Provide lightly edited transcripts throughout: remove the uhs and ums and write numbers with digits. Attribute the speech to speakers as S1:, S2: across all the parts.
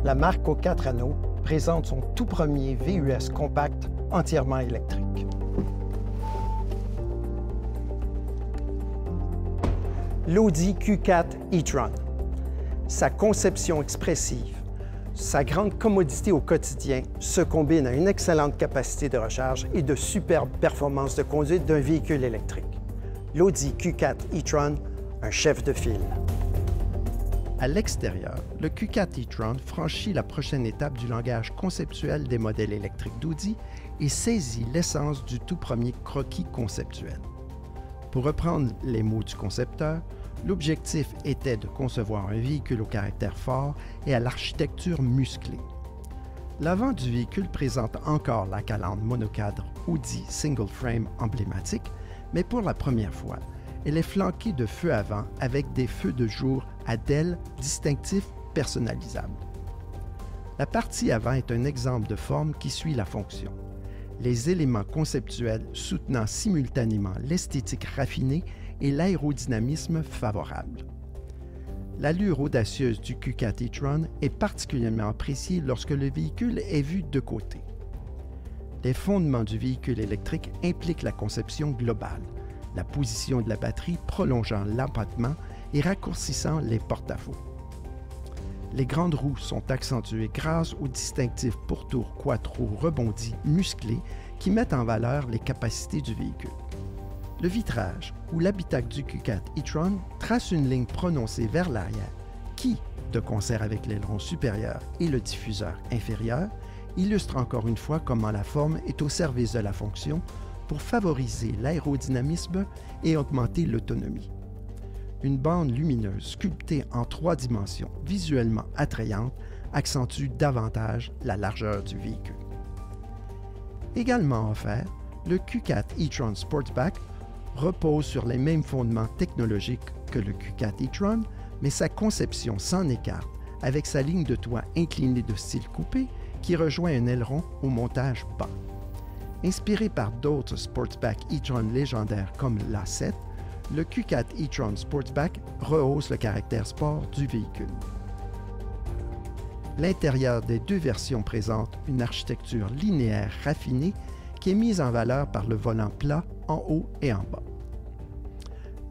S1: la marque aux 4 anneaux présente son tout premier VUS compact entièrement électrique. L'Audi Q4 e-tron. Sa conception expressive, sa grande commodité au quotidien se combinent à une excellente capacité de recharge et de superbes performances de conduite d'un véhicule électrique. L'Audi Q4 e-tron, un chef de file. À l'extérieur, le Q4 e-tron franchit la prochaine étape du langage conceptuel des modèles électriques d'Audi et saisit l'essence du tout premier croquis conceptuel. Pour reprendre les mots du concepteur, l'objectif était de concevoir un véhicule au caractère fort et à l'architecture musclée. L'avant du véhicule présente encore la calandre monocadre Audi Single Frame emblématique, mais pour la première fois, elle est flanquée de feux avant avec des feux de jour à DEL distinctifs personnalisables. La partie avant est un exemple de forme qui suit la fonction. Les éléments conceptuels soutenant simultanément l'esthétique raffinée et l'aérodynamisme favorable. L'allure audacieuse du Q4 e-tron est particulièrement appréciée lorsque le véhicule est vu de côté. Les fondements du véhicule électrique impliquent la conception globale, la position de la batterie prolongeant l'empattement et raccourcissant les porte-à-faux. Les grandes roues sont accentuées grâce aux distinctifs pourtours quattro rebondis musclés qui mettent en valeur les capacités du véhicule. Le vitrage ou l'habitacle du Q4 e-tron trace une ligne prononcée vers l'arrière qui, de concert avec l'aileron supérieur et le diffuseur inférieur, illustre encore une fois comment la forme est au service de la fonction pour favoriser l'aérodynamisme et augmenter l'autonomie. Une bande lumineuse sculptée en 3 dimensions, visuellement attrayante, accentue davantage la largeur du véhicule. Également offert, le Q4 e-tron Sportback repose sur les mêmes fondements technologiques que le Q4 e-tron, mais sa conception s'en écarte avec sa ligne de toit inclinée de style coupé qui rejoint un aileron au montage bas. Inspiré par d'autres Sportback e-tron légendaires comme l'A7, le Q4 e-tron Sportback rehausse le caractère sport du véhicule. L'intérieur des deux versions présente une architecture linéaire raffinée qui est mise en valeur par le volant plat en haut et en bas.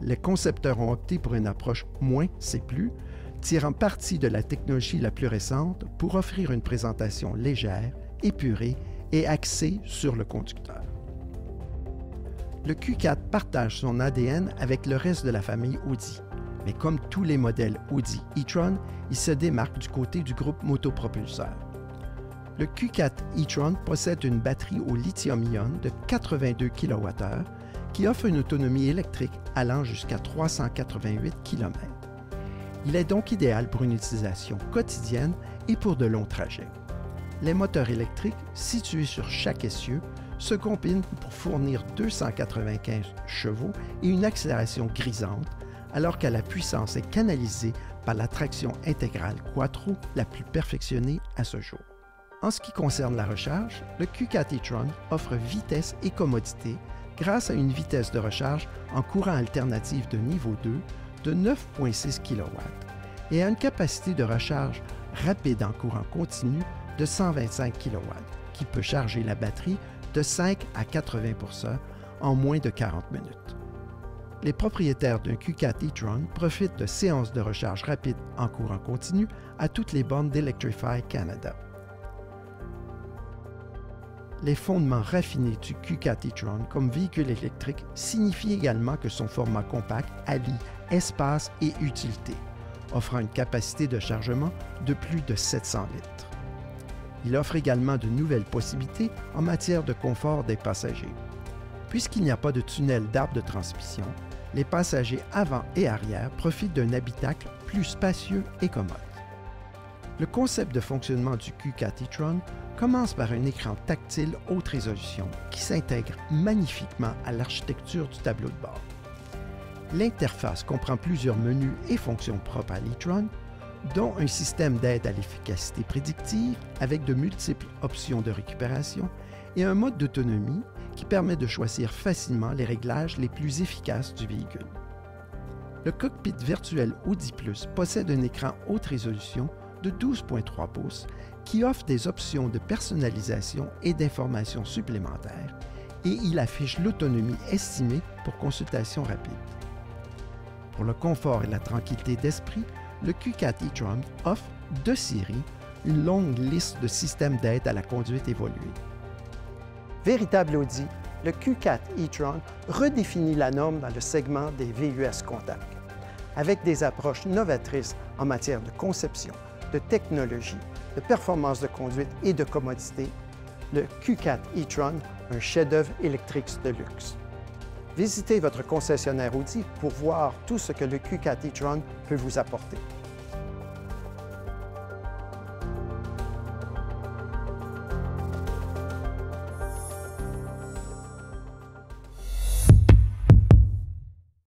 S1: Les concepteurs ont opté pour une approche moins c'est plus, tirant parti de la technologie la plus récente pour offrir une présentation légère, épurée et axée sur le conducteur. Le Q4 partage son ADN avec le reste de la famille Audi, mais comme tous les modèles Audi e-tron, il se démarque du côté du groupe motopropulseur. Le Q4 e-tron possède une batterie au lithium-ion de 82 kWh qui offre une autonomie électrique allant jusqu'à 388 km. Il est donc idéal pour une utilisation quotidienne et pour de longs trajets. Les moteurs électriques, situés sur chaque essieu, se combinent pour fournir 295 chevaux et une accélération grisante, alors que la puissance est canalisée par la traction intégrale quattro la plus perfectionnée à ce jour. En ce qui concerne la recharge, le Q4 e-tron offre vitesse et commodité grâce à une vitesse de recharge en courant alternatif de niveau 2 de 9,6 kW et à une capacité de recharge rapide en courant continu de 125 kW, qui peut charger la batterie de 5 à 80% en moins de 40 minutes. Les propriétaires d'un Q4 e-tron profitent de séances de recharge rapide en courant continu à toutes les bornes d'Electrify Canada. Les fondements raffinés du Q4 e-tron comme véhicule électrique signifient également que son format compact allie espace et utilité, offrant une capacité de chargement de plus de 700 litres. Il offre également de nouvelles possibilités en matière de confort des passagers. Puisqu'il n'y a pas de tunnel d'arbre de transmission, les passagers avant et arrière profitent d'un habitacle plus spacieux et commode. Le concept de fonctionnement du Q4 e-tron commence par un écran tactile haute résolution qui s'intègre magnifiquement à l'architecture du tableau de bord. L'interface comprend plusieurs menus et fonctions propres à l'e-tron, dont un système d'aide à l'efficacité prédictive avec de multiples options de récupération et un mode d'autonomie qui permet de choisir facilement les réglages les plus efficaces du véhicule. Le cockpit virtuel Audi Plus possède un écran haute résolution de 12,3 pouces qui offre des options de personnalisation et d'information supplémentaires et il affiche l'autonomie estimée pour consultation rapide. Pour le confort et la tranquillité d'esprit, le Q4 e-tron offre de série une longue liste de systèmes d'aide à la conduite évoluée. Véritable Audi, le Q4 e-tron redéfinit la norme dans le segment des VUS compacts. Avec des approches novatrices en matière de conception, de technologie, de performance de conduite et de commodité, le Q4 e-tron, un chef-d'œuvre électrique de luxe. Visitez votre concessionnaire Audi pour voir tout ce que le Q4 e-tron peut vous apporter.